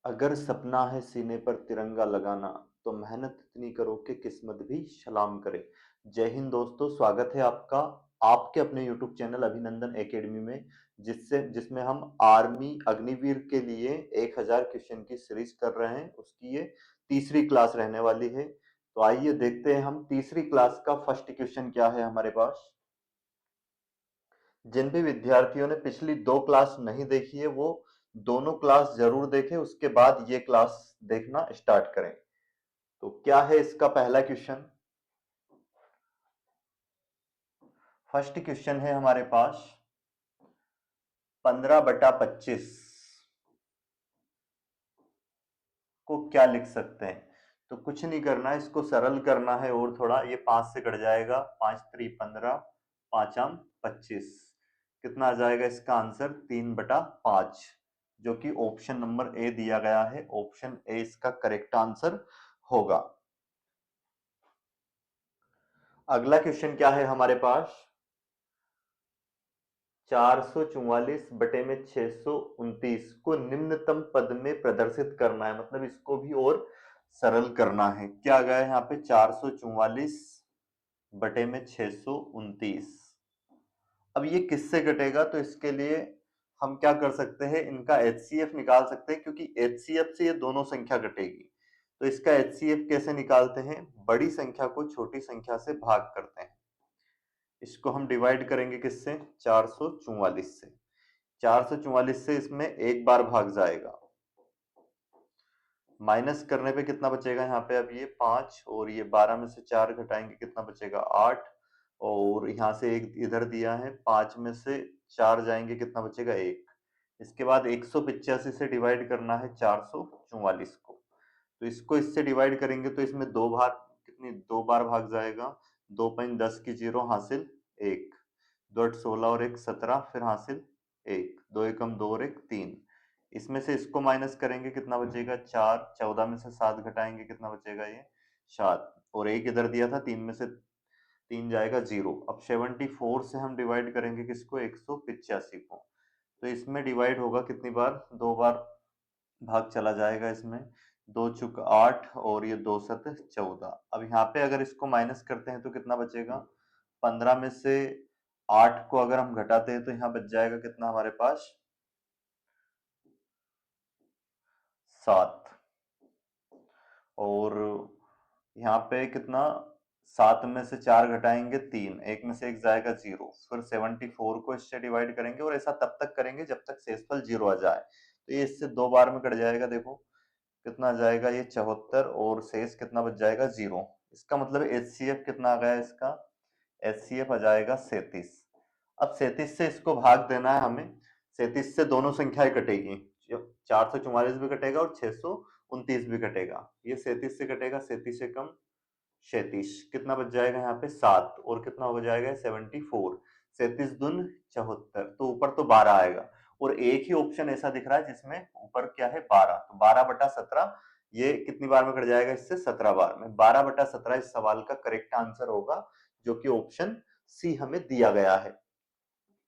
अगर सपना है सीने पर तिरंगा लगाना तो मेहनत इतनी करो कि किस्मत भी सलाम करे। जय हिंद दोस्तों, स्वागत है आपका आपके अपने यूट्यूब चैनल अभिनंदन एकेडमी में, जिसमें हम आर्मी अग्निवीर के लिए 1000 क्वेश्चन की सीरीज कर रहे हैं। उसकी ये तीसरी क्लास रहने वाली है। तो आइए देखते हैं हम तीसरी क्लास का फर्स्ट क्वेश्चन क्या है हमारे पास। जिन भी विद्यार्थियों ने पिछली 2 क्लास नहीं देखी है वो दोनों क्लास जरूर देखें, उसके बाद ये क्लास देखना स्टार्ट करें। तो क्या है इसका पहला क्वेश्चन। फर्स्ट क्वेश्चन है हमारे पास 15/25 को क्या लिख सकते हैं। तो कुछ नहीं करना है, इसको सरल करना है और थोड़ा। ये 5 से कट जाएगा, 5×3 = 15, 5×5 = 25। कितना आ जाएगा इसका आंसर? 3/5, जो कि ऑप्शन नंबर ए दिया गया है। ऑप्शन ए इसका करेक्ट आंसर होगा। अगला क्वेश्चन क्या है हमारे पास। 444/629 को निम्नतम पद में प्रदर्शित करना है, मतलब इसको भी और सरल करना है। क्या गया है यहाँ पे? 444/629। अब ये किससे घटेगा? तो इसके लिए हम क्या कर सकते हैं, इनका एचसीएफ निकाल सकते हैं, क्योंकि एचसीएफ से ये दोनों संख्या घटेगी। तो इसका एचसीएफ कैसे निकालते हैं? बड़ी संख्या को छोटी संख्या से भाग करते हैं। इसको हम डिवाइड करेंगे किससे? 444 से। 444 से इसमें एक बार भाग जाएगा, माइनस करने पे कितना बचेगा यहाँ पे? अब ये 5 और ये 12 में से 4 घटाएंगे, कितना बचेगा? 8। और यहाँ से एक इधर दिया है, 5 में से 4 जाएंगे, कितना बचेगा? 1। इसके बाद 185 से डिवाइड करना है 444 को। तो इसको इससे डिवाइड करेंगे तो इसमें दो बार, कितनी? 2 बार भाग जाएगा। 2×10 की 0, हासिल 1। 2×8 16 और 1 17, फिर हासिल 1। 2×1 2 और 1 3। इसमें से इसको माइनस करेंगे, कितना बचेगा? 4। 14 में से 7 घटाएंगे, कितना बचेगा? ये 7। और एक इधर दिया था, 3 में से 3 जाएगा 0। अब 74 से हम डिवाइड करेंगे किसको? 185 को। तो इसमें डिवाइड होगा कितनी बार? 2 बार भाग चला जाएगा इसमें। 2×8 और ये 2×7 = 14। अब यहाँ पे अगर इसको माइनस करते हैं तो कितना बचेगा? 15 में से 8 को अगर हम घटाते हैं तो यहाँ बच जाएगा कितना हमारे पास? 7। और यहाँ पे कितना? 7 में से 4 घटाएंगे 3, 1 में से 1 जाएगा 0। फिर 74 को इससे डिवाइड करेंगे और ऐसा तब तक करेंगे जब तक शेषफल 0 आ जाए। तो ये इससे 2 बार में कट जाएगा। देखो कितना आ जाएगा ये? 74। और शेष कितना बच जाएगा? 0। इसका मतलब एचसीएफ कितना आ गया इसका? एचसीएफ आ जाएगा 37। अब 37 से इसको भाग देना है हमें। 37 से दोनों संख्याएं कटेगी, 444 भी कटेगा और 629 भी कटेगा। ये 37 से कटेगा, 37 से कम 37, कितना बच जाएगा यहाँ पे? 7। और कितना हो जाएगा? 74। 37×2 = 74। तो ऊपर तो 12 आएगा, और एक ही ऑप्शन ऐसा दिख रहा है जिसमें ऊपर क्या है? 12। तो 12/17 ये कितनी बार में कट जाएगा इससे? 17 बार में। 12/17 इस सवाल का करेक्ट आंसर होगा, जो कि ऑप्शन सी हमें दिया गया है।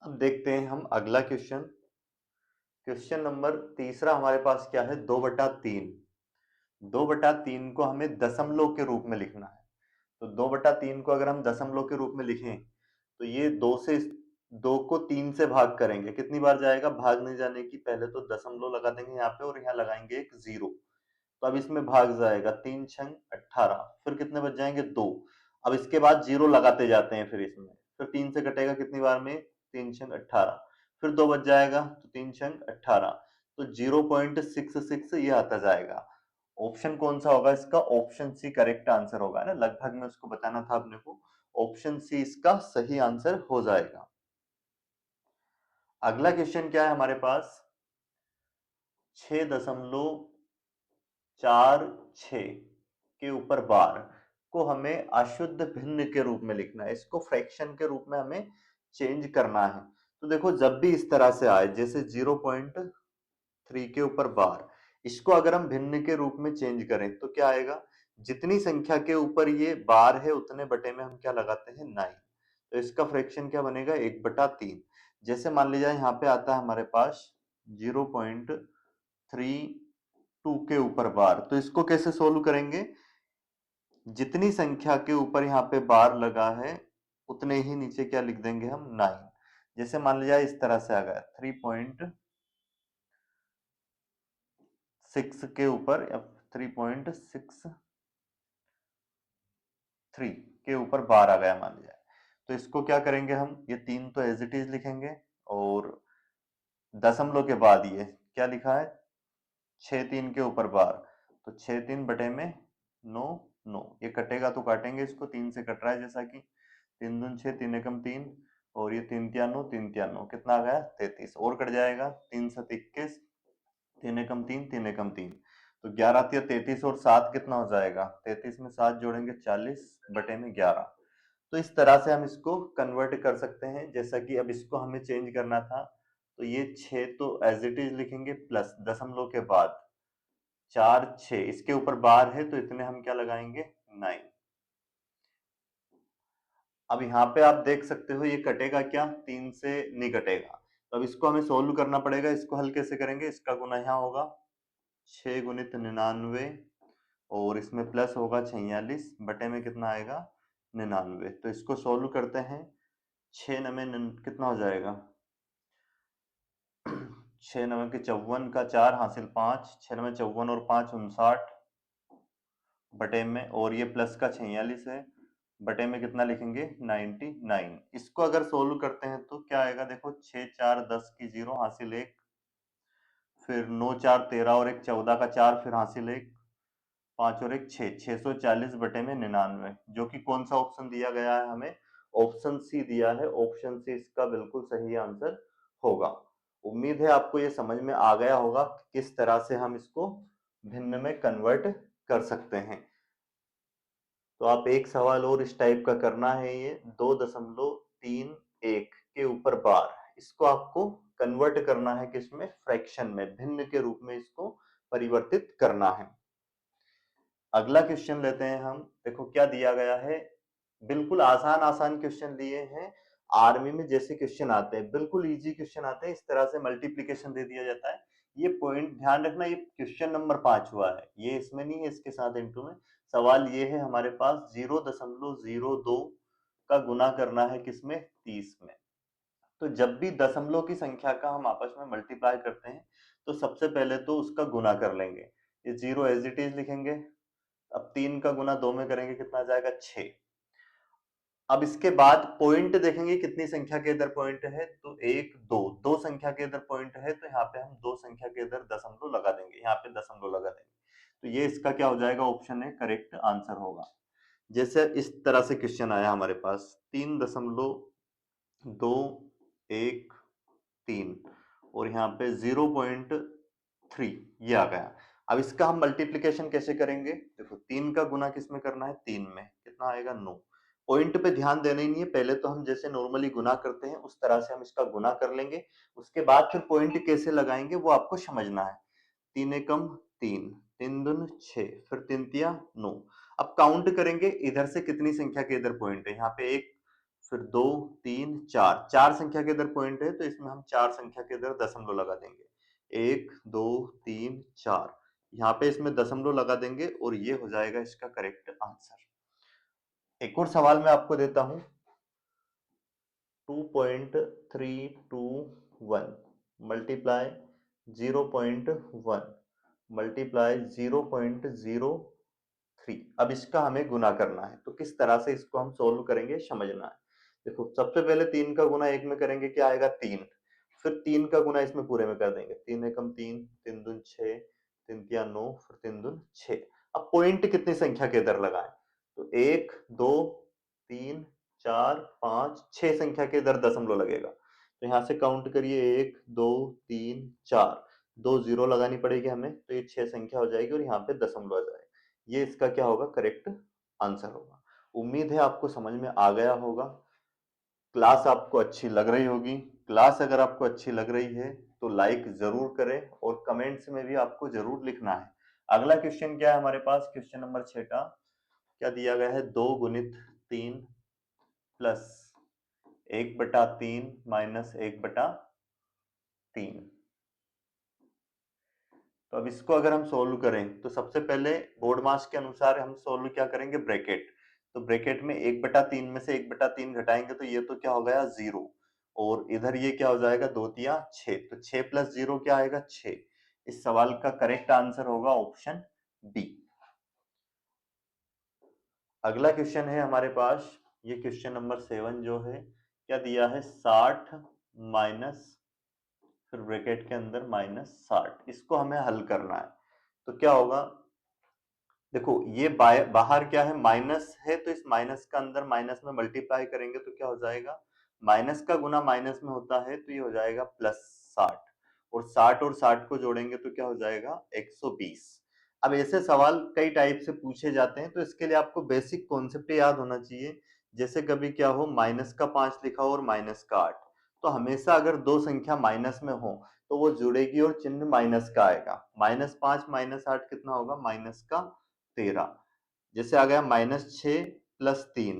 अब देखते हैं हम अगला क्वेश्चन। क्वेश्चन नंबर तीसरा हमारे पास क्या है? 2/3। 2/3 को हमें दशमलव के रूप में लिखना है। तो 2/3 को अगर हम दशमलव के रूप में लिखें तो ये 2 को 3 से भाग करेंगे, कितनी बार जाएगा? भाग नहीं जाने की पहले तो दशमलव लगा देंगे यहाँ पे और यहाँ लगाएंगे एक 0। तो अब इसमें भाग जाएगा, 3×6 = 18। फिर कितने बच जाएंगे? 2। अब इसके बाद 0 लगाते जाते हैं, फिर इसमें फिर 3 से कटेगा कितनी बार में? 3×18। फिर 2 बच जाएगा, तो 3×18। तो 0.66 ये आता जाएगा। ऑप्शन कौन सा होगा इसका? ऑप्शन सी करेक्ट आंसर होगा ना, लगभग में उसको बताना था अपने को। ऑप्शन सी इसका सही आंसर हो जाएगा। अगला क्वेश्चन क्या है हमारे पास? 6.46 के ऊपर बार को हमें अशुद्ध भिन्न के रूप में लिखना है। इसको फ्रैक्शन के रूप में हमें चेंज करना है। तो देखो जब भी इस तरह से आए, जैसे 0.3 के ऊपर बार, इसको अगर हम भिन्न के रूप में चेंज करें तो क्या आएगा? जितनी संख्या के ऊपर ये बार है उतने बटे में हम क्या लगाते हैं? 9। तो इसका फ्रैक्शन क्या बनेगा? 1/3। जैसे मान लीजिए यहाँ पे आता है हमारे पास 0.3 2 के ऊपर बार। तो इसको कैसे सोल्व करेंगे? जितनी संख्या के ऊपर यहाँ पे बार लगा है उतने ही नीचे क्या लिख देंगे हम? 9। जैसे मान लिया इस तरह से आ गया 3.6 के ऊपर, 3.63 के ऊपर बार आ गया मान लिया। तो इसको क्या करेंगे हम? ये 3 तो एज इट इज लिखेंगे और दशमलव के बाद ये क्या लिखा है? 6 3 के ऊपर बार। तो 6 3 बटे में 9 9, ये कटेगा तो काटेंगे इसको, 3 से कट रहा है जैसा कि 3 दून 6, 3 एकम 3 और ये 3 तिया 9, 3 तिया 9, कितना आ गया? 33 और कट जाएगा, 3 7 21, 3 एकम 3, 3 एकम 3, तो 11 तिया 33 और 7 कितना हो जाएगा? 33 में 7 जोड़ेंगे 40 बटे में 11। तो इस तरह से हम इसको कन्वर्ट कर सकते हैं। जैसा कि अब इसको हमें चेंज करना था, तो ये 6 तो एज इट इज लिखेंगे प्लस दशमलव के बाद 4 6, इसके ऊपर बार है तो इतने हम क्या लगाएंगे? 9। अब यहाँ पे आप देख सकते हो ये कटेगा क्या? 3 से नहीं कटेगा। तो अब इसको हमें सोल्व करना पड़ेगा। इसको हल कैसे करेंगे? इसका गुना यहाँ होगा 6 गुणित 99 और इसमें प्लस होगा 46 बटे में कितना आएगा? 99। तो इसको सोल्व करते हैं। 6 नवे कितना हो जाएगा? 6 नवे के 54 का 4 हासिल 5, 6 नवे 54 और 5 59 बटे में, और ये प्लस का 46 है बटे में कितना लिखेंगे? 99। इसको अगर सोल्व करते हैं तो क्या आएगा? देखो 6 4 10 की 0 हासिल 1, फिर 9 4 13 और 1 14 का 4, फिर हासिल 1, 5 और 1 6, 640 बटे में 99, जो कि कौन सा ऑप्शन दिया गया है हमें? ऑप्शन सी दिया है। ऑप्शन सी इसका बिल्कुल सही आंसर होगा। उम्मीद है आपको ये समझ में आ गया होगा कि किस तरह से हम इसको भिन्न में कन्वर्ट कर सकते हैं। तो आप एक सवाल और इस टाइप का करना है, ये 2.31 के ऊपर बार, इसको आपको कन्वर्ट करना है किसमें? फ्रैक्शन में, भिन्न के रूप में इसको परिवर्तित करना है। अगला क्वेश्चन लेते हैं हम। देखो क्या दिया गया है, बिल्कुल आसान आसान क्वेश्चन दिए हैं। आर्मी में जैसे क्वेश्चन आते हैं बिल्कुल इजी क्वेश्चन आते हैं, इस तरह से मल्टीप्लीकेशन दे दिया जाता है। ये पॉइंट ध्यान रखना, ये क्वेश्चन नंबर 5 हुआ है, ये इसमें नहीं है, इसके साथ इनटू में। सवाल ये है हमारे पास 0.02 का गुना करना है किसमें? 30 में। तो जब भी दशमलव की संख्या का हम आपस में मल्टीप्लाई करते हैं तो सबसे पहले तो उसका गुना कर लेंगे। ये 0 एज इट इज लिखेंगे। अब 3 का गुना 2 में करेंगे, कितना आ जाएगा? 6। अब इसके बाद पॉइंट देखेंगे कितनी संख्या के इधर पॉइंट है, तो 1 2, दो संख्या के इधर पॉइंट है, तो यहाँ पे हम दो संख्या के इधर दशमलव लगा देंगे, यहाँ पे दशमलव लगा देंगे। तो ये इसका क्या हो जाएगा? ऑप्शन है करेक्ट आंसर होगा। जैसे इस तरह से क्वेश्चन आया हमारे पास 3.213 और यहाँ पे 0.3 ये आ गया। अब इसका हम मल्टीप्लीकेशन कैसे करेंगे? देखो 3 का गुना किसमें करना है? 3 में, कितना आएगा? 9। पॉइंट पे ध्यान देना ही नहीं है, पहले तो हम जैसे नॉर्मली गुना करते हैं उस तरह से हम इसका गुना कर लेंगे, उसके बाद फिर पॉइंट कैसे लगाएंगे वो आपको समझना है। 3 एकम 3, 3 दून 6, फिर 3 तिया 9। अब काउंट करेंगे इधर से कितनी संख्या के इधर पॉइंट है, यहाँ पे 1, फिर 2 3 4, 4 संख्या के इधर पॉइंट है, तो इसमें हम 4 संख्या के इधर दशमलव लगा देंगे। 1 2 3 4, यहाँ पे इसमें दशमलव लगा देंगे और ये हो जाएगा इसका करेक्ट आंसर। एक और सवाल मैं आपको देता हूं। 2.321 मल्टीप्लाई 0.1 मल्टीप्लाई 0.03। अब इसका हमें गुना करना है, तो किस तरह से इसको हम सोल्व करेंगे समझना है। देखो सबसे पहले 3 का गुना 1 में करेंगे, क्या आएगा? 3। फिर 3 का गुना इसमें पूरे में कर देंगे, 3 एकम 3, 3 दून 6, 3 तिया 9, फिर 3 दून 6। अब पॉइंट कितनी संख्या के इधर लगाएं, तो 1 2 3 4 5 6 संख्या के इधर दशमलव लगेगा। तो यहाँ से काउंट करिए, 1 2 3 4, 2 जीरो लगानी पड़ेगी हमें, तो ये 6 संख्या हो जाएगी और यहाँ पे दशमलव आ जाएगा। ये इसका क्या होगा? करेक्ट आंसर होगा। उम्मीद है आपको समझ में आ गया होगा। क्लास आपको अच्छी लग रही होगी। क्लास अगर आपको अच्छी लग रही है तो लाइक जरूर करें और कमेंट्स में भी आपको जरूर लिखना है। अगला क्वेश्चन क्या है हमारे पास? क्वेश्चन नंबर 6 का क्या दिया गया है? 2 गुणित 3 प्लस 1/3 माइनस 1/3। तो अब इसको अगर हम सोल्व करें तो सबसे पहले बोर्ड मास के अनुसार हम सोल्व क्या करेंगे, ब्रैकेट। तो ब्रैकेट में 1/3 में से 1/3 घटाएंगे तो ये तो क्या हो गया 0, और इधर ये क्या हो जाएगा 2 तिया 6, तो 6 + 0 क्या आएगा 6। इस सवाल का करेक्ट आंसर होगा ऑप्शन बी। अगला क्वेश्चन है हमारे पास, ये क्वेश्चन नंबर 7 जो है, क्या दिया है 60 माइनस, फिर ब्रैकेट के अंदर -60, इसको हमें हल करना है। तो क्या होगा, देखो ये बाहर क्या है माइनस है, तो इस माइनस का अंदर माइनस में मल्टीप्लाई करेंगे तो क्या हो जाएगा, माइनस का गुना माइनस में होता है तो ये हो जाएगा +60, और 60 और 60 को जोड़ेंगे तो क्या हो जाएगा 120। अब ऐसे सवाल कई टाइप से पूछे जाते हैं, तो इसके लिए आपको बेसिक कॉन्सेप्ट याद होना चाहिए। जैसे कभी क्या हो -5 लिखा हो और -8, तो हमेशा अगर दो संख्या माइनस में हो तो वो जुड़ेगी और चिन्ह माइनस का आएगा। -5 -8 कितना होगा, -13। जैसे आ गया -6 + 3,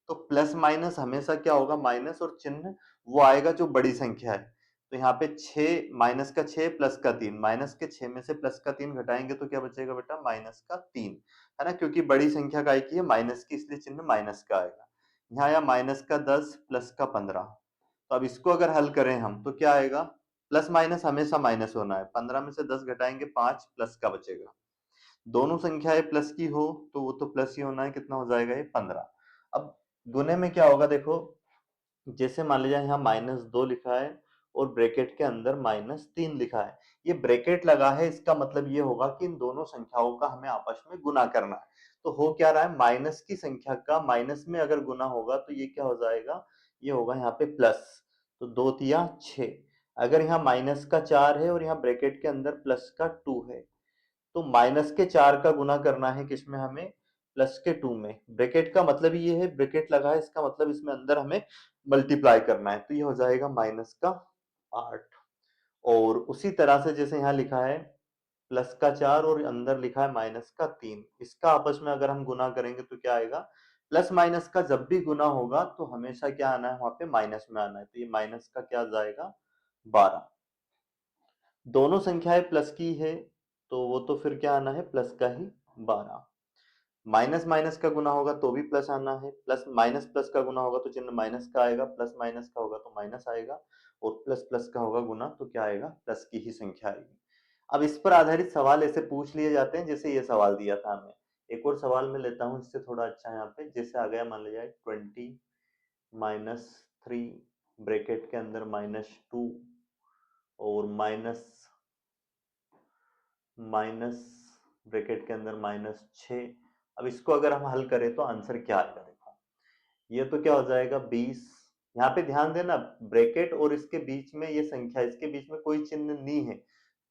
तो प्लस माइनस हमेशा क्या होगा माइनस, और चिन्ह वो आएगा जो बड़ी संख्या है। तो यहाँ पे 6 -6 +3, माइनस के 6 में से +3 घटाएंगे तो क्या बचेगा बेटा -3, है ना, क्योंकि बड़ी संख्या काय की है माइनस की, इसलिए चिन्ह माइनस का आएगा। यहाँ आया -10 +15। तो अब इसको अगर हल करें हम तो क्या आएगा, प्लस माइनस हमेशा माइनस होना है, 15 में से 10 घटाएंगे 5, प्लस का बचेगा। दोनों संख्याएं प्लस की हो तो वो तो प्लस ही होना है, कितना हो जाएगा ये 15। अब गुने में क्या होगा, देखो जैसे मान लीजिए यहाँ -2 लिखा है और ब्रैकेट के अंदर -3 लिखा है, ये ब्रैकेट लगा है, इसका मतलब ये होगा कि इन दोनों संख्याओं का हमें आपस में गुना करना है। तो हो क्या रहा है, माइनस की संख्या का माइनस में अगर गुना होगा तो ये क्या हो जाएगा, ये होगा यहाँ पे प्लस, तो 2 तिया 6। अगर यहाँ माइनस का 4 है और यहाँ ब्रैकेट के अंदर प्लस का 2 है, तो माइनस के 4 का गुना करना है किसमें, हमें प्लस के 2 में। ब्रैकेट का मतलब ये है, ब्रैकेट लगा है इसका मतलब इसमें अंदर हमें मल्टीप्लाई करना है, तो ये हो जाएगा -8। और उसी तरह से जैसे यहाँ लिखा है प्लस का 4 और अंदर लिखा है -3, इसका आपस में अगर हम गुना करेंगे तो क्या आएगा, प्लस माइनस का जब भी गुना होगा तो हमेशा क्या आना है, वहां पे माइनस में आना है, तो ये माइनस का क्या जाएगा 12। दोनों संख्याएं प्लस की है तो वो तो फिर क्या आना है, प्लस का ही 12। माइनस माइनस का गुना होगा तो भी प्लस आना है, प्लस माइनस प्लस का गुना होगा तो चिन्ह माइनस का आएगा, प्लस माइनस का होगा तो माइनस आएगा, और प्लस प्लस का होगा गुना तो क्या आएगा, प्लस की ही संख्या आएगी। अब इस पर आधारित सवाल ऐसे पूछ लिए जाते हैं, जैसे ये सवाल दिया था हमें। एक और सवाल मैं लेता हूँ इससे थोड़ा अच्छा यहाँ पे, जैसे आ गया मान लीजिए 20 -3 ब्रैकेट के अंदर -2 और माइनस माइनस ब्रैकेट के अंदर -6। अब इसको अगर हम हल करें तो आंसर क्या आएगा, देखो ये तो क्या हो जाएगा 20। यहाँ पे ध्यान देना, ब्रैकेट और इसके बीच में ये संख्या, इसके बीच में कोई चिन्ह नहीं है,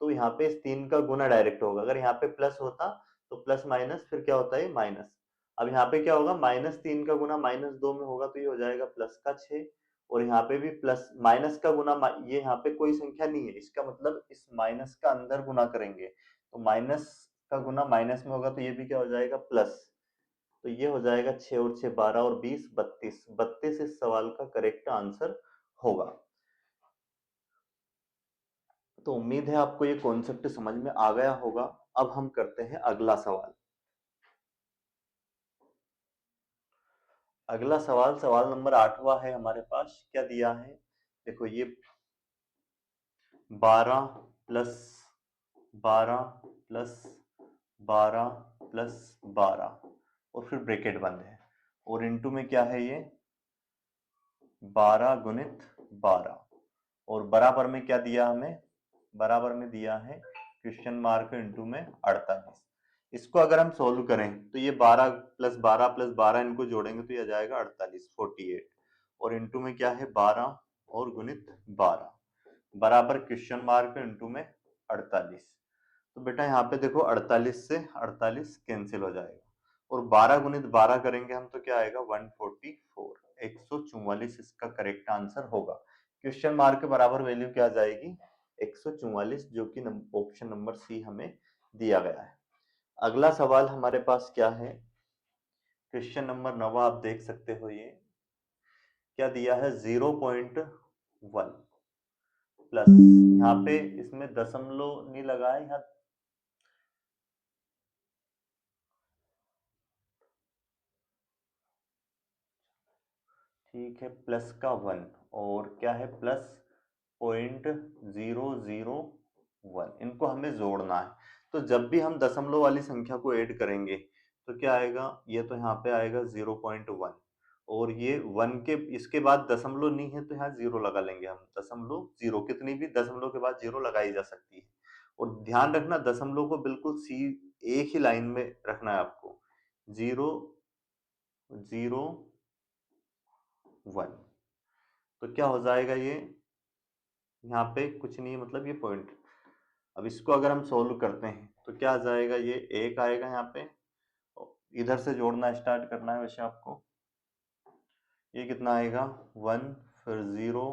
तो यहाँ पे इस 3 का गुना डायरेक्ट होगा। अगर यहाँ पे प्लस होता तो प्लस माइनस फिर क्या होता है माइनस। अब यहाँ पे क्या होगा, -3 का गुना -2 में होगा तो ये हो जाएगा प्लस का 6, और यहाँ पे भी प्लस माइनस का गुना ये यहाँ पे कोई संख्या नहीं है, इसका मतलब इस माइनस का अंदर गुना करेंगे तो माइनस का गुना माइनस में होगा तो ये भी क्या हो जाएगा प्लस, तो ये हो जाएगा 6 और 6 12 और 20 32। 32 इस सवाल का करेक्ट आंसर होगा। तो उम्मीद है आपको ये कॉन्सेप्ट समझ में आ गया होगा। अब हम करते हैं अगला सवाल। अगला सवाल, सवाल नंबर 8वां है हमारे पास। क्या दिया है, देखो ये 12 प्लस 12 प्लस 12 प्लस 12 और फिर ब्रैकेट बंद है, और इनटू में क्या है ये 12 गुणित 12, और बराबर में क्या दिया हमें, बराबर में दिया है क्वेश्चन मार्क इनटू में 48। इसको अगर हम सोल्व करें तो ये 12 + 12 + 12 इनको जोड़ेंगे तो ये आ जाएगा 48 48, और इनटू में क्या है 12 और गुणित 12 बराबर क्वेश्चन मार्क इनटू में 48। तो बेटा यहाँ पे देखो 48 से 48 कैंसिल हो जाएगा, और 12 गुणित 12 करेंगे हम तो क्या आएगा 144, 144 इसका करेक्ट आंसर होगा। क्वेश्चन मार्क के बराबर वैल्यू क्या आ जाएगी 144, जो कि ऑप्शन नंबर सी हमें दिया गया है। अगला सवाल हमारे पास क्या है, क्वेश्चन नंबर 9 आप देख सकते हो, ये क्या दिया है 0.1 प्लस, यहाँ पे इसमें दशमलव नहीं लगा है, यहाँ ठीक है, प्लस का 1 और क्या है प्लस 0.001, इनको हमें जोड़ना है। तो जब भी हम दशमलव वाली संख्या को ऐड करेंगे तो क्या आएगा, ये तो यहाँ पे आएगा 0.1 और ये 1 के इसके बाद दशमलव नहीं है तो यहाँ 0 लगा लेंगे हम। दशमलव 0, कितनी भी दशमलव के बाद 0 लगाई जा सकती है। और ध्यान रखना दशमलव को बिल्कुल एक ही लाइन में रखना है आपको, 0 0 1। तो क्या हो जाएगा ये, यहाँ पे कुछ नहीं है, मतलब ये पॉइंट। अब इसको अगर हम सोल्व करते हैं तो क्या आ जाएगा, ये 1 आएगा यहाँ पे, इधर से जोड़ना स्टार्ट करना है वैसे आपको। ये कितना आएगा 1, फिर 0,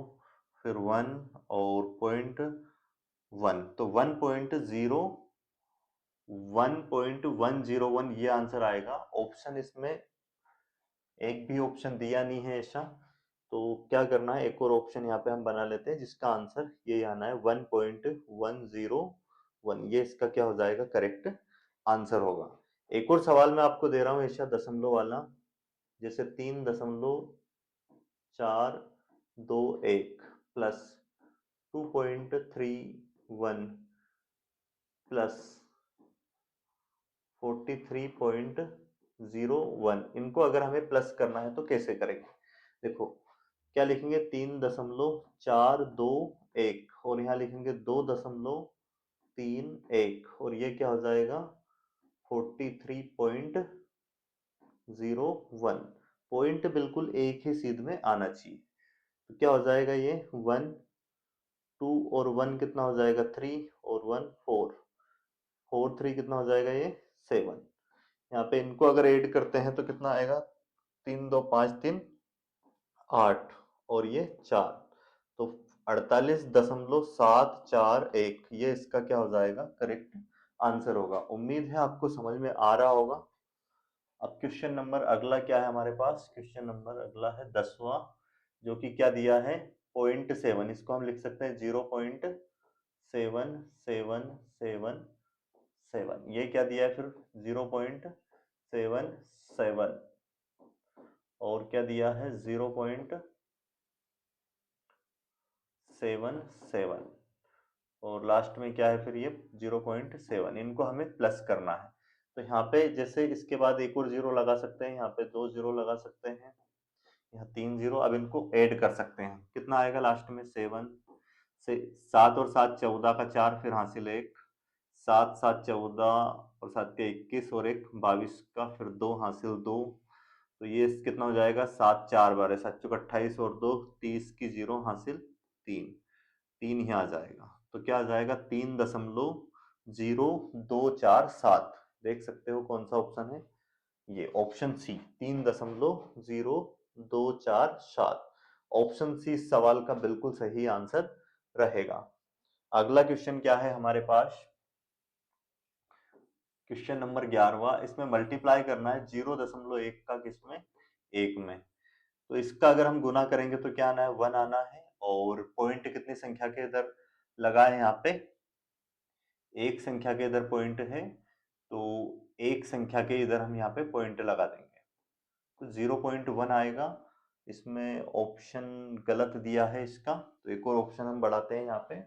फिर 1 और 0.1, तो 1.101 ये आंसर आएगा। ऑप्शन इसमें एक भी ऑप्शन दिया नहीं है ऐसा, तो क्या करना है, एक और ऑप्शन यहाँ पे हम बना लेते हैं जिसका आंसर ये आना है 1.101। ये इसका क्या हो जाएगा, करेक्ट आंसर होगा। एक और सवाल मैं आपको दे रहा हूँ ऐसा दशमलव वाला, जैसे 3.421 प्लस 2.31 प्लस 43.01, इनको अगर हमें प्लस करना है तो कैसे करेंगे। देखो क्या लिखेंगे, 3.421 और यहाँ लिखेंगे 2.31 और ये क्या हो जाएगा 43.01। पॉइंट बिल्कुल एक ही सीध में आना चाहिए। तो क्या हो जाएगा, ये 1 2 और 1 कितना हो जाएगा 3 और 1 4, 4 3 कितना हो जाएगा ये 7। यहाँ पे इनको अगर ऐड करते हैं तो कितना आएगा, 3 2 5 3 8 और ये 4, तो 48.741 ये इसका क्या हो जाएगा, करेक्ट आंसर होगा। उम्मीद है आपको समझ में आ रहा होगा। अब क्वेश्चन नंबर अगला क्या है हमारे पास, क्वेश्चन नंबर अगला है 10वां, जो कि क्या दिया है 0.7, इसको हम लिख सकते हैं 0.7777, ये क्या दिया है फिर 0.77 और क्या दिया है 0.77 और लास्ट में क्या है फिर ये 0.7, इनको हमें प्लस करना है। तो यहाँ पे जैसे इसके बाद एक और 0 लगा सकते हैं, यहाँ पे 2 0 लगा सकते हैं, यहाँ 3 0, अब इनको ऐड कर सकते हैं, कितना आएगा लास्ट में 7 से 7 और 7 14 का 4 फिर हासिल 1, 7 7 14 और 7 के 21 और 1 22 का फिर 2 हासिल 2, तो ये कितना हो जाएगा 7 4 12 7 चौक 28 और 2 30 की 0 हासिल 3, 3 ही आ जाएगा। तो क्या आ जाएगा 3.0247, देख सकते हो कौन सा ऑप्शन है, ये ऑप्शन सी 3.0247, ऑप्शन सी इस सवाल का बिल्कुल सही आंसर रहेगा। अगला क्वेश्चन क्या है हमारे पास, क्वेश्चन नंबर 11वां, इसमें मल्टीप्लाई करना है 0.1 का किसमें 1 में। तो इसका अगर हम गुना करेंगे तो क्या आना है 1 आना है, और पॉइंट कितनी संख्या के इधर लगा है, यहाँ पे एक संख्या के इधर पॉइंट है, तो एक संख्या के इधर हम यहाँ पे पॉइंट लगा देंगे, तो 0.1 आएगा। इसमें ऑप्शन गलत दिया है इसका, तो एक और ऑप्शन हम बढ़ाते हैं यहाँ पे,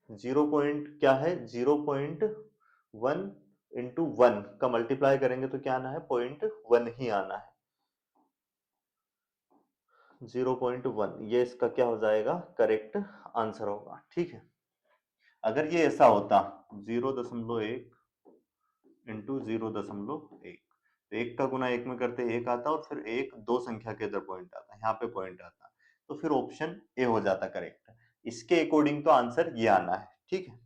0 पॉइंट क्या है 0.1 इंटू 1 का मल्टीप्लाई करेंगे तो क्या आना है 0.1 ही आना है, 0.1 ये इसका क्या हो जाएगा, करेक्ट आंसर होगा। ठीक है, अगर ये ऐसा होता 0.1 इंटू 0.1, तो 1 का गुना 1 में करते 1 आता और फिर 1 2 संख्या के इधर पॉइंट आता, यहाँ पे पॉइंट आता, तो फिर ऑप्शन ए हो जाता करेक्ट। इसके अकॉर्डिंग तो आंसर ये आना है। ठीक है,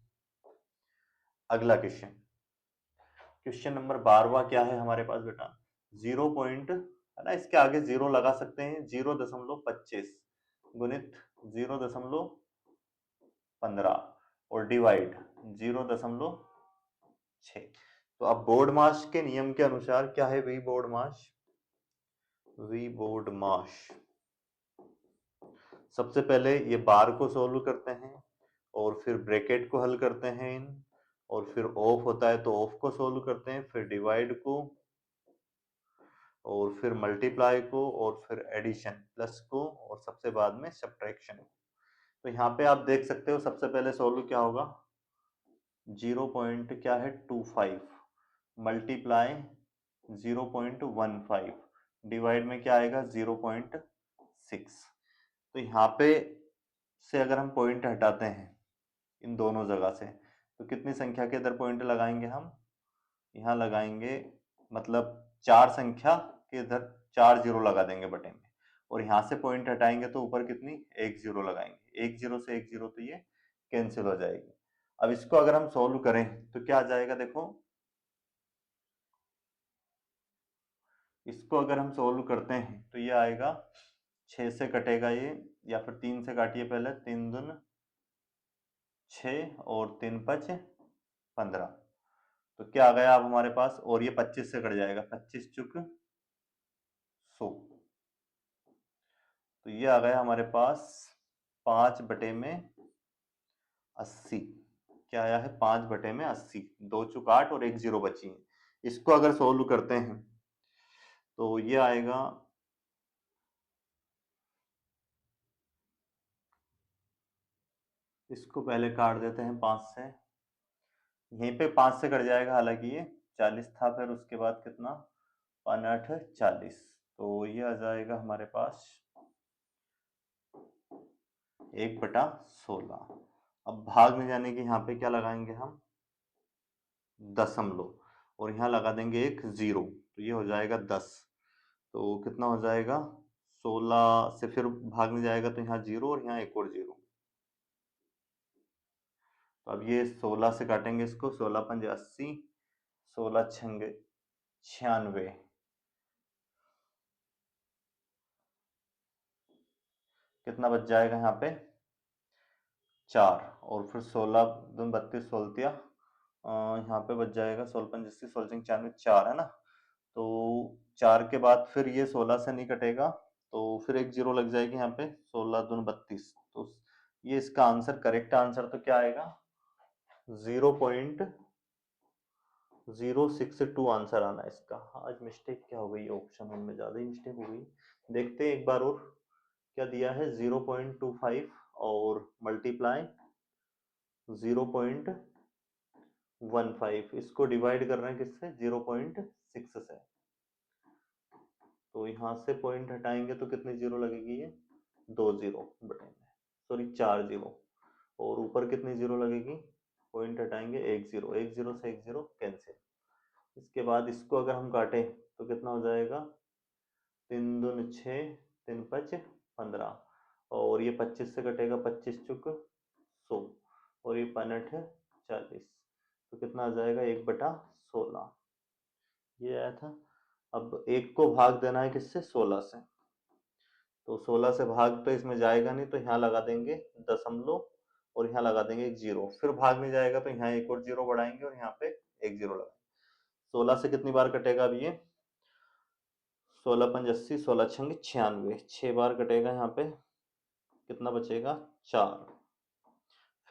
अगला क्वेश्चन, क्वेश्चन नंबर 12वां क्या है हमारे पास बेटा, 0 पॉइंट है ना, इसके आगे 0 लगा सकते हैं, 0.25 गुणित 0.15 और डिवाइड 0.6। तो अब बोर्ड मास के नियम के अनुसार क्या है, वी बोर्ड मास, वी बोर्ड मास, सबसे पहले ये बार को सोल्व करते हैं और फिर ब्रैकेट को हल करते हैं और फिर ऑफ होता है तो ऑफ को सोल्व करते हैं, फिर डिवाइड को और फिर मल्टीप्लाई को, और फिर एडिशन प्लस को, और सबसे बाद में सब्ट्रैक्शन। तो यहाँ पे आप देख सकते हो सबसे पहले सोल्व क्या होगा, 0. क्या है 25 मल्टीप्लाई 0.15 डिवाइड में क्या आएगा 0.6। तो यहाँ पे से अगर हम पॉइंट हटाते हैं इन दोनों जगह से, तो कितनी संख्या के इधर पॉइंट लगाएंगे हम, यहाँ लगाएंगे, मतलब 4 संख्या के इधर 4 जीरो लगा देंगे बटे में, और यहाँ से पॉइंट हटाएंगे तो ऊपर कितनी 1 जीरो लगाएंगे, 1 जीरो से 1 जीरो तो ये कैंसिल हो जाएगी। अब इसको अगर हम सोल्व करें तो क्या आ जाएगा, देखो इसको अगर हम सोल्व करते हैं तो ये आएगा 6 से कटेगा ये, या फिर 3 से काटिए पहले, 3 दून 6 और 3 5 15। तो क्या आ गया अब हमारे पास, और ये 25 से कट जाएगा, 25 चुक 100। तो ये आ गया हमारे पास 5/80। क्या आया है 5/80, 2 चुक 8 और 1 जीरो बची है। इसको अगर सोल्व करते हैं तो ये आएगा, इसको पहले काट देते हैं 5 से, यहीं पे 5 से कट जाएगा, हालांकि ये 40 था, फिर उसके बाद कितना 5 8 40, तो ये आ जाएगा हमारे पास 1/16। अब भाग में जाने के यहाँ पे क्या लगाएंगे हम, दशमलव, और यहाँ लगा देंगे एक जीरो, तो ये हो जाएगा 10। तो कितना हो जाएगा 16 से फिर भागने जाएगा तो यहाँ जीरो और यहाँ एक और जीरो। तो अब ये 16 से काटेंगे इसको, 16 पंजे 80, 16 छंगे 96, कितना बच जाएगा यहाँ पे 4, और फिर 16 दून 32, 16 यहाँ पे बच जाएगा 16 पंजे 80, 16 छंगे 96, 4 है ना। तो 4 के बाद फिर ये 16 से नहीं कटेगा, तो फिर एक जीरो लग जाएगी यहाँ पे, 16 दून 32। तो ये इसका आंसर, करेक्ट आंसर तो क्या आएगा 0.062 आंसर आना है इसका। आज मिस्टेक क्या हो गई, ऑप्शन में ज्यादा ही मिस्टेक हो गई। देखते हैं एक बार और क्या दिया है, 0.25 और मल्टीप्लाई 0.15, इसको डिवाइड कर रहे हैं किससे 0.6 से। तो यहाँ से पॉइंट हटाएंगे तो कितनी जीरो लगेगी, ये 2 जीरो बटे में, सॉरी 4 जीरो, और ऊपर कितनी जीरो लगेगी, पॉइंट हटाएंगे 1 जीरो, 1 जीरो से 1 जीरो कैंसिल। इसके बाद इसको अगर हम काटें तो कितना हो जाएगा, 3 दून 6, 3 5 15, और ये 25 से कटेगा, 25 चुक 100, और ये 5 8 40, तो कितना आ जाएगा 1/16, ये आया था। अब एक को भाग देना है किससे, 16 से, तो 16 से भाग तो इसमें जाएगा नहीं, तो यहाँ लगा देंगे दशमलव, और यहाँ लगा देंगे एक जीरो, फिर भाग में जाएगा तो यहाँ एक और जीरो बढ़ाएंगे और यहाँ पे एक जीरो लगाएंगे। 16 से कितनी बार कटेगा अब ये, 16 पंज 80, 16 छंगे 96, 6 बार कटेगा, यहाँ पे कितना बचेगा 4।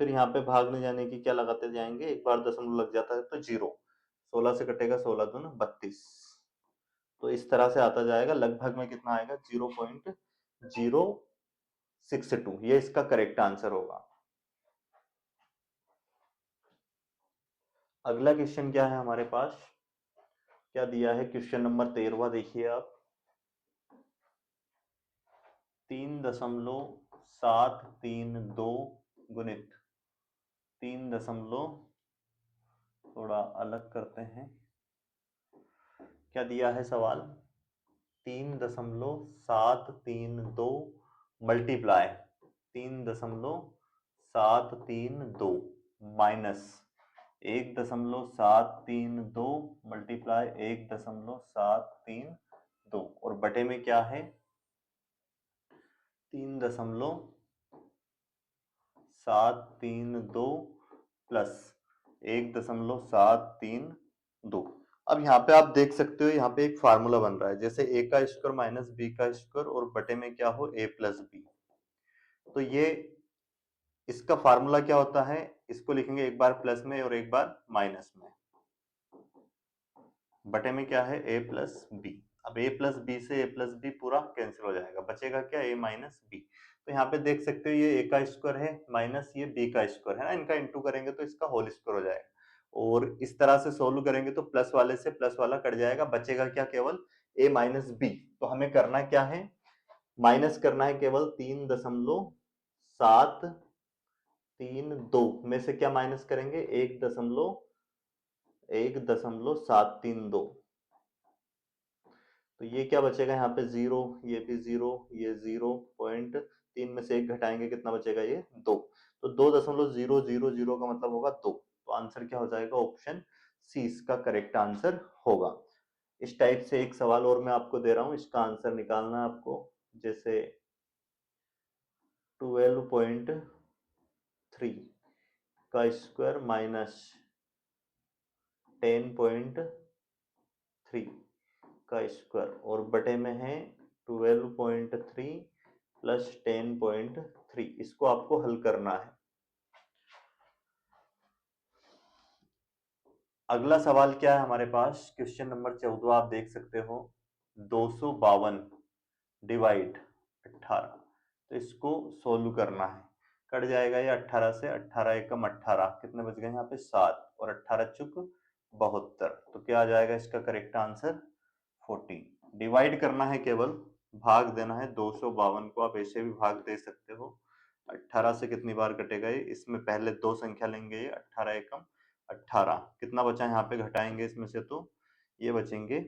फिर यहाँ पे भागने जाने की क्या लगाते जाएंगे, एक बार दशमलव लग जाता है तो जीरो, 16 से कटेगा 16 दून 32। तो इस तरह से आता जाएगा, लगभग में कितना आएगा 0.062, ये इसका करेक्ट आंसर होगा। अगला क्वेश्चन क्या है हमारे पास, क्या दिया है, क्वेश्चन नंबर 13 देखिए आप, 3.732 गुणित 3, थोड़ा अलग करते हैं, क्या दिया है सवाल, 3.732 मल्टीप्लाई 3.732 माइनस 1.732 मल्टीप्लाई 1.732, और बटे में क्या है 3.732 प्लस 1.732। अब यहाँ पे आप देख सकते हो, यहाँ पे एक फार्मूला बन रहा है, जैसे a का स्क्वायर माइनस b का स्क्वायर और बटे में क्या हो a प्लस बी। तो ये इसका फार्मूला क्या होता है, इसको लिखेंगे एक बार प्लस में और एक बार माइनस में, बटे में क्या है a प्लस बी। अब a प्लस बी से a प्लस बी पूरा कैंसिल हो जाएगा, बचेगा क्या, a माइनस बी। तो यहाँ पे देख सकते हो ये a का स्क्वायर है माइनस ये b का स्क्वायर है ना, इनका इंटू करेंगे तो इसका होल स्क्वायर हो जाएगा। और इस तरह से सोल्व करेंगे तो प्लस वाले से प्लस वाला कट जाएगा, बचेगा क्या, केवल a माइनस बी। तो हमें करना क्या है, माइनस करना है केवल 3.732 में से क्या माइनस करेंगे, 1.732। तो ये क्या बचेगा यहाँ पे, जीरो, ये भी जीरो, ये 0.3 में से एक घटाएंगे कितना बचेगा, ये 2। तो 2.000 का मतलब होगा 2। तो आंसर क्या हो जाएगा, ऑप्शन सी इसका करेक्ट आंसर होगा। इस टाइप से एक सवाल और मैं आपको दे रहा हूं, इसका आंसर निकालना है आपको। जैसे 12.3 का स्क्वायर माइनस 10.3 का स्क्वायर और बटे में है 12.3 प्लस 10.3, इसको आपको हल करना है। अगला सवाल क्या है हमारे पास, क्वेश्चन नंबर 14 आप देख सकते हो, 252 डिवाइड 18। तो इसको सोल्व करना है, कट जाएगा ये 18 से, 18 एकम 18, कितने बच गए यहाँ पे 7, और 18 चुक 72। तो क्या आ जाएगा इसका करेक्ट आंसर, 14। डिवाइड करना है केवल, भाग देना है 252 को, आप ऐसे भी भाग दे सकते हो। 18 से कितनी बार कटेगा ये, इसमें पहले दो संख्या लेंगे, ये 18 एकम 18, कितना बचा यहाँ पे, घटाएंगे इसमें से तो ये बचेंगे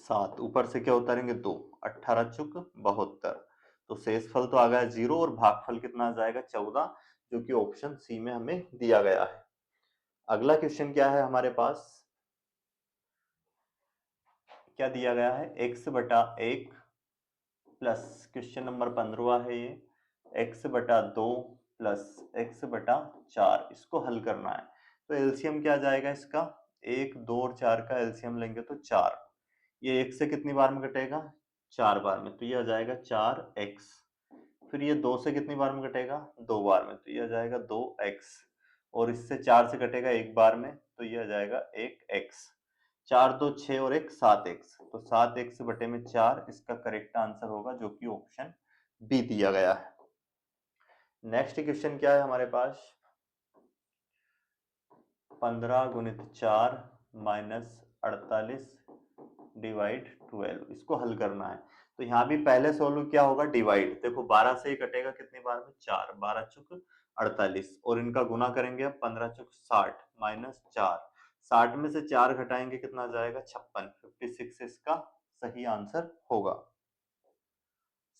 7, ऊपर से क्या उतारेंगे 2, 18 चुक 72। तो शेषफल तो आ गया 0 और भागफल कितना आ जाएगा 14, जो कि ऑप्शन सी में हमें दिया गया है। अगला क्वेश्चन क्या है हमारे पास, क्या दिया गया है, x बटा 1 प्लस क्वेश्चन नंबर 15 है ये, x बटा 2 प्लस x बटा 4, इसको हल करना है। तो एलसीएम क्या जाएगा इसका, 1 2 और 4 का एलसीएम लेंगे तो 4, ये 1 से कितनी बार में कटेगा, 4 बार में, तो ये आ जाएगा 4x। फिर ये 2 से कितनी बार में कटेगा, 2 बार में, तो ये आ जाएगा 2x। और इससे 4 से कटेगा 1 बार में, तो ये आ जाएगा 1x। 4 2 6 और 1 7x, तो 7x बटे में 4 इसका करेक्ट आंसर होगा, जो कि ऑप्शन बी दिया गया है। नेक्स्ट क्वेश्चन क्या है हमारे पास, 15 गुणित 4 माइनस 48 डिवाइड 12, इसको हल करना है। तो यहाँ भी पहले सोल्व क्या होगा, डिवाइड, देखो 12 से ही कटेगा कितनी बार में, 4, 12 चुक 48, और इनका गुना करेंगे अब 15 चुक 60 माइनस 4, 60 में से 4 घटाएंगे कितना जाएगा 56, 56 इसका सही आंसर होगा।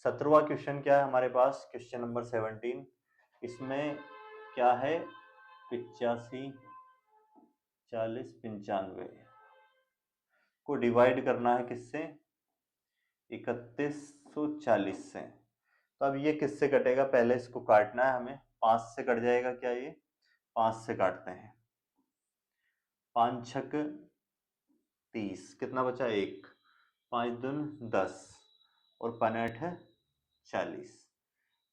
17वां क्वेश्चन क्या है हमारे पास, क्वेश्चन नंबर 17, इसमें क्या है, 85 40 95 को डिवाइड करना है किससे, 3140 से। तो अब ये किससे कटेगा, पहले इसको काटना है हमें, 5 से कट जाएगा क्या ये, 5 से काटते हैं, 5 छक 30, कितना बचा 1, 5 दून 10 और 5 है 40।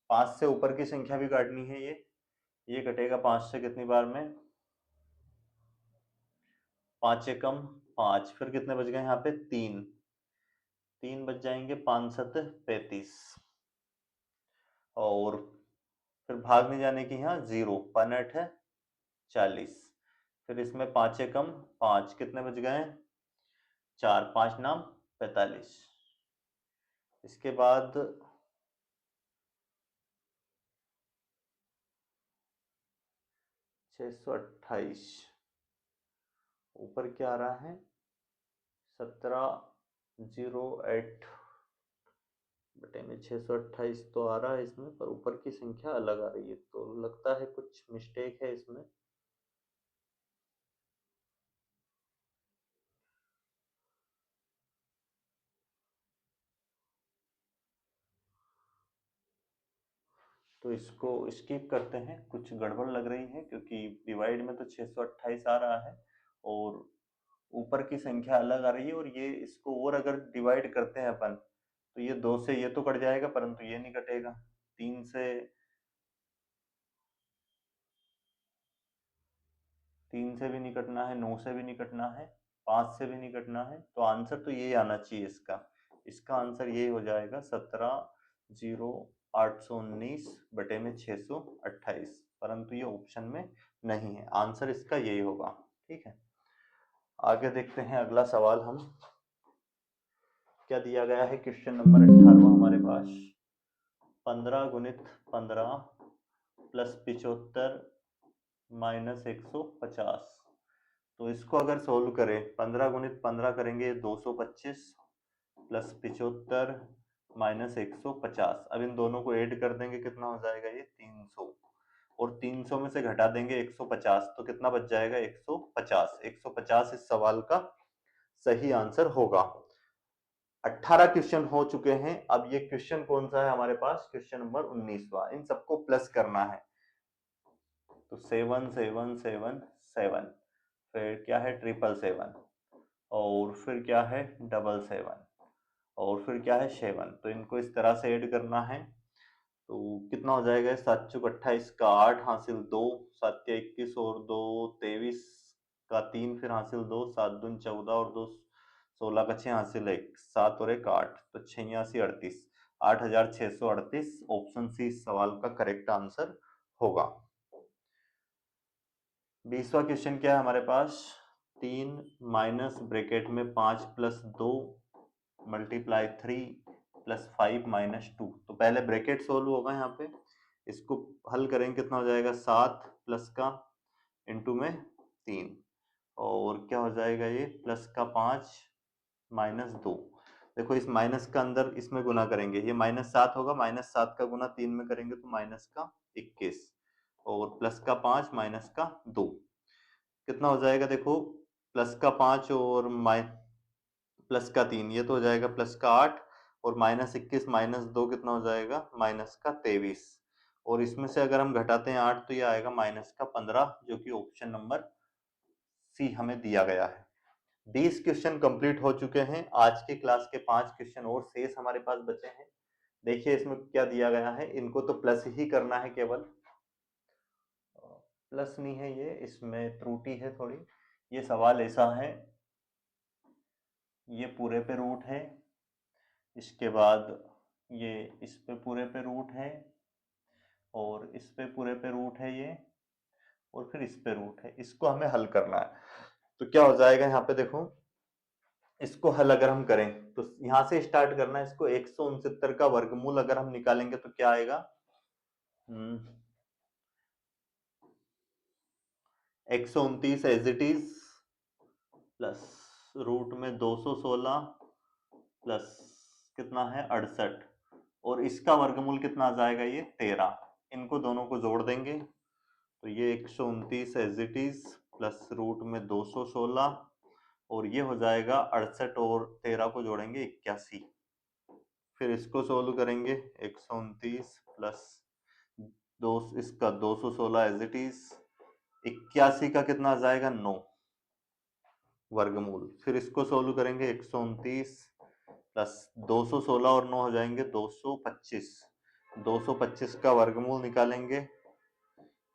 5 से ऊपर की संख्या भी काटनी है, ये कटेगा 5 से कितनी बार में, 5 एकम 5, फिर कितने बच गए यहाँ पे 3, 3 बच जाएंगे, 5 7 35, और फिर भाग नहीं जाने की यहाँ 0, 5 है 40, फिर इसमें 5 एकम 5, कितने बच गए, 4, 5 नाम 45। इसके बाद 628, ऊपर क्या आ रहा है, 1708 बटे में 628 तो आ रहा है इसमें, पर ऊपर की संख्या अलग आ रही है, तो लगता है कुछ मिस्टेक है इसमें। तो इसको स्किप करते हैं, कुछ गड़बड़ लग रही है, क्योंकि डिवाइड में तो 628 आ रहा है और ऊपर की संख्या अलग आ रही है, और ये इसको और अगर डिवाइड करते हैं अपन, तो ये 2 से ये तो कट जाएगा, परंतु ये नहीं कटेगा, 3 से 3 से भी नहीं कटना है, 9 से भी नहीं कटना है, 5 से भी नहीं कटना है, तो आंसर तो ये आना चाहिए इसका। इसका आंसर ये हो जाएगा 17,0819/628, परंतु ये ऑप्शन में नहीं है, आंसर इसका यही होगा। ठीक है, आगे देखते हैं अगला सवाल हम क्या दिया गया है। क्वेश्चन नंबर 18 हमारे पास, 15 गुणित 15 प्लस 75 माइनस 150। तो इसको अगर सोल्व करें, 15 गुणित 15 करेंगे 225 प्लस 75 माइनस 150। अब इन दोनों को ऐड कर देंगे, कितना हो जाएगा ये 300, और 300 में से घटा देंगे 150, तो कितना बच जाएगा 150। 150 इस सवाल का सही आंसर होगा। 18 क्वेश्चन हो चुके हैं, अब ये क्वेश्चन कौन सा है हमारे पास, क्वेश्चन नंबर 19वां। इन सबको प्लस करना है, तो 7 7 7 7, फिर क्या है 777, और फिर क्या है 777, और फिर क्या है 7। तो इनको इस तरह से ऐड करना है, तो कितना हो जाएगा 7 चौक 28 का 8 हासिल 2, 7 के 21 और 2 23 का 3 फिर हासिल 2, 7 दून 14 और 2 16 का 6 हासिल 1, 7 और 1 8, तो 86 38, 8638 ऑप्शन सी इस सवाल का करेक्ट आंसर होगा। 20वां क्वेश्चन क्या है हमारे पास, 3 माइनस ब्रैकेट में 5 प्लस 2 मल्टीप्लाई 3 प्लस 5 माइनस 2। तो पहले ब्रैकेट सोल्व होगा यहाँ पे, इसको हल करेंगे कितना हो जाएगा 7 प्लस का इंटू में 3, और क्या हो जाएगा ये प्लस का 5 माइनस 2। देखो इस माइनस का अंदर इसमें गुना करेंगे, ये -7 होगा, -7 का गुना 3 में करेंगे तो माइनस का 21, और प्लस का 5 माइनस का 2, कितना हो जाएगा देखो, प्लस का 5 और प्लस का 3, ये तो हो जाएगा प्लस का 8, और -21 माइनस 2 कितना हो जाएगा माइनस का 23, और इसमें से अगर हम घटाते हैं 8 तो ये आएगा माइनस का 15, जो कि ऑप्शन नंबर सी हमें दिया गया है। 20 क्वेश्चन कंप्लीट हो चुके हैं, आज की क्लास के 5 क्वेश्चन और शेष हमारे पास बचे हैं। देखिए इसमें क्या दिया गया है, इनको तो प्लस ही करना है केवल, प्लस नहीं है ये, इसमें त्रुटि है थोड़ी। ये सवाल ऐसा है, ये पूरे पे रूट है, इसके बाद ये इस पे पूरे पे रूट है, और इस पे पूरे पे रूट है ये, और फिर इस पे रूट है, इसको हमें हल करना है। तो क्या हो जाएगा यहाँ पे देखो, इसको हल अगर हम करें तो यहाँ से स्टार्ट करना है, इसको 169 का वर्गमूल अगर हम निकालेंगे तो क्या आएगा, 129 as it is plus root में 216 प्लस कितना है 68, और इसका वर्गमूल कितना आ जाएगा ये 13। इनको दोनों को जोड़ देंगे तो ये 129 as it is plus root में 216, और ये हो जाएगा 68, और 13 को जोड़ेंगे 81, फिर इसको सोल्व करेंगे 129 प्लस दो, इसका 216 एज इट इज, 81 का कितना आ जाएगा 9 वर्गमूल, फिर इसको सोल्व करेंगे 129 प्लस 216 और 9 हो जाएंगे 225, 225 का वर्गमूल निकालेंगे,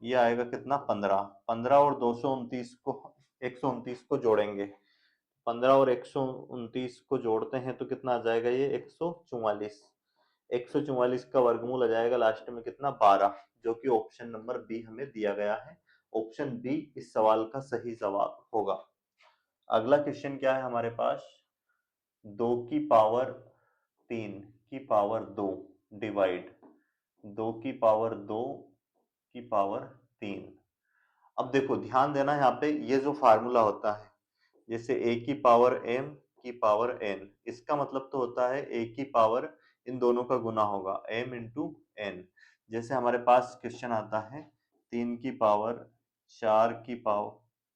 ये आएगा कितना 15, 15 और 229 को 129 को जोड़ेंगे, 15 और 129 को जोड़ते हैं तो कितना आ जाएगा ये 144, 144 का वर्गमूल आ जाएगा लास्ट में कितना 12, जो कि ऑप्शन नंबर बी हमें दिया गया है। ऑप्शन बी इस सवाल का सही जवाब होगा। अगला क्वेश्चन क्या है हमारे पास, 2 की पावर 3 की पावर 2 डिवाइड 2 की पावर 2 की पावर 3। अब देखो ध्यान देना यहाँ पे, ये जो फार्मूला होता है जैसे a की पावर m की पावर n, इसका मतलब तो होता है a की पावर इन दोनों का गुना होगा m इंटू n। जैसे हमारे पास क्वेश्चन आता है 3 की पावर 4 की पावर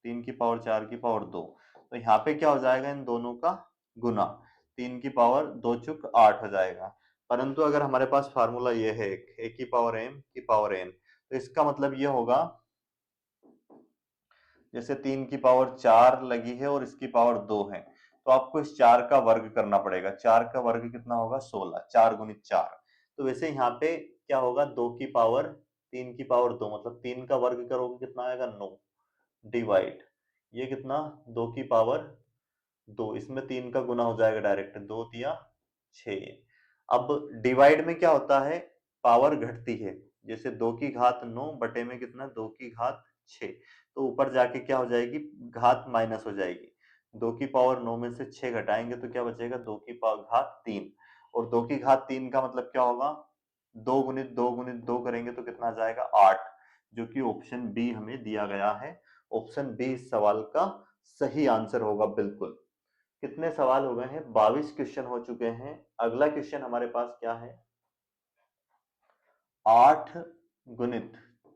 3 की पावर 4 की पावर 2, तो यहाँ पे क्या हो जाएगा इन दोनों का गुना, 3 की पावर 2 चुक 8 हो जाएगा। परंतु अगर हमारे पास फार्मूला ये है a की पावर m की पावर n, तो इसका मतलब ये होगा जैसे 3 की पावर 4 लगी है और इसकी पावर 2 है, तो आपको इस 4 का वर्ग करना पड़ेगा, 4 का वर्ग कितना होगा 16, 4 गुणित 4। तो वैसे यहाँ पे क्या होगा 2 की पावर 3 की पावर 2, मतलब 3 का वर्ग करोगे कितना आएगा 9, डिवाइड ये कितना 2 की पावर 2, इसमें 3 का गुना हो जाएगा डायरेक्ट, 2 तिया 6। अब डिवाइड में क्या होता है, पावर घटती है, जैसे 2 की घात 9 बटे में कितना, 2 की घात 6, तो ऊपर जाके क्या हो जाएगी, घात माइनस हो जाएगी। 2 की पावर 9 में से 6 घटाएंगे तो क्या बचेगा, 2 की पावर घात 3, और 2 की घात 3 का मतलब क्या होगा, 2 गुणित 2 गुणित 2 करेंगे तो कितना आ जाएगा, 8, जो कि ऑप्शन बी हमें दिया गया है। ऑप्शन बी इस सवाल का सही आंसर होगा बिल्कुल। कितने सवाल हो गए हैं, 22 क्वेश्चन हो चुके हैं। अगला क्वेश्चन हमारे पास क्या है, 8 गुणित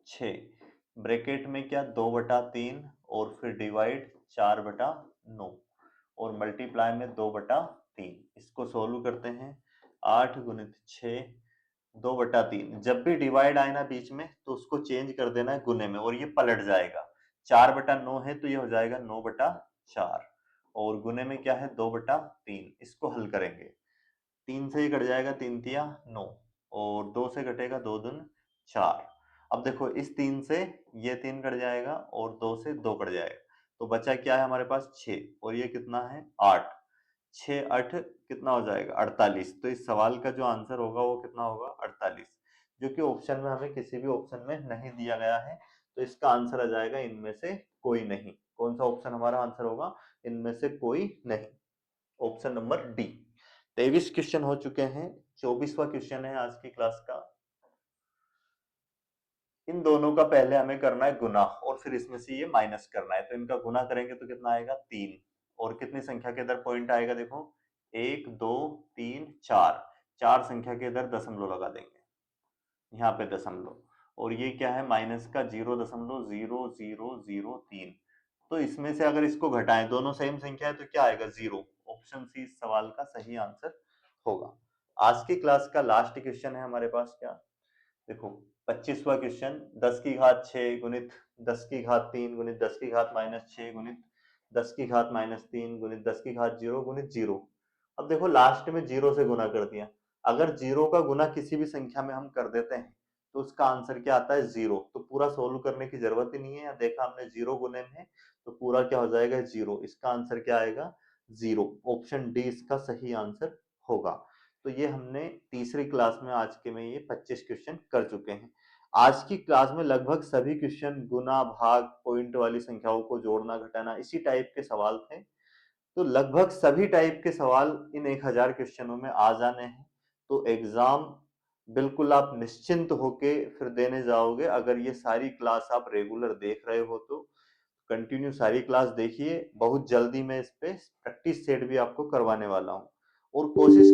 6, ब्रैकेट में क्या, 2/3, और फिर डिवाइड 4/9, और मल्टीप्लाई में 2/3। इसको सोल्व करते हैं, 8 गुणित 6, 2/3। जब भी डिवाइड आए ना बीच में तो उसको चेंज कर देना है गुने में, और ये पलट जाएगा। 4/9 है तो ये हो जाएगा 9/4, और गुने में क्या है, 2/3। इसको हल करेंगे, 3 से ही कट जाएगा, 3 तिया 9, और 2 से कटेगा, 2 दून 4। अब देखो इस 3 से ये 3 कट जाएगा, और 2 से 2 कट जाएगा, तो बचा क्या है हमारे पास, 6, और ये कितना है, 8। 6 8 कितना हो जाएगा, 48। तो इस सवाल का जो आंसर होगा वो कितना होगा, 48, जो कि ऑप्शन में हमें किसी भी ऑप्शन में नहीं दिया गया है। तो इसका आंसर आ जाएगा इनमें से कोई नहीं। कौन सा ऑप्शन हमारा आंसर होगा, इनमें से कोई नहीं, ऑप्शन नंबर डी। 23 क्वेश्चन हो चुके हैं, 24वां क्वेश्चन है आज की क्लास का। इन दोनों का पहले हमें करना है गुना, और फिर इसमें से ये माइनस करना है। तो इनका गुना करेंगे तो कितना आएगा, 3, और कितनी संख्या के इधर पॉइंट आएगा, देखो 1 2 3 4, 4 संख्या के इधर दशमलव लगा देंगे, यहाँ पे दशमलव, और ये क्या है, माइनस का 0.0003। तो इसमें से अगर इसको घटाएं, दोनों सेम संख्या है तो क्या आएगा, 0। ऑप्शन सी इस सवाल का सही आंसर होगा। आज की क्लास का लास्ट क्वेश्चन है हमारे पास, क्या, देखो 25वां क्वेश्चन, 10 की घात 6 गुणित 10 की घात 3 गुणित 10 की घात माइनस 6 गुणित 10 की घात माइनस 3 गुणित 10 की घात 0 गुणित 0। अब देखो लास्ट में 0 से गुना कर दिया, अगर 0 का गुना किसी भी संख्या में हम कर देते हैं तो उसका आंसर क्या आता है, 0। तो पूरा सोल्व करने की जरूरत ही नहीं है, देखा हमने 0 गुने में तो पूरा क्या हो जाएगा, 0। इसका आंसर क्या आएगा, 0। ऑप्शन डी इसका सही आंसर होगा। तो ये हमने तीसरी क्लास में आज के में ये 25 क्वेश्चन कर चुके हैं। आज की क्लास में लगभग सभी क्वेश्चन गुना भाग पॉइंट वाली संख्याओं को जोड़ना घटाना इसी टाइप के सवाल थे। तो लगभग सभी टाइप के सवाल इन 1000 क्वेश्चनों में आ जाने हैं। तो एग्जाम बिल्कुल आप निश्चिंत होके फिर देने जाओगे, अगर ये सारी क्लास आप रेगुलर देख रहे हो तो कंटिन्यू सारी क्लास देखिए। बहुत जल्दी मैं इस पे प्रैक्टिस सेट भी आपको करवाने वाला हूँ, और कोशिश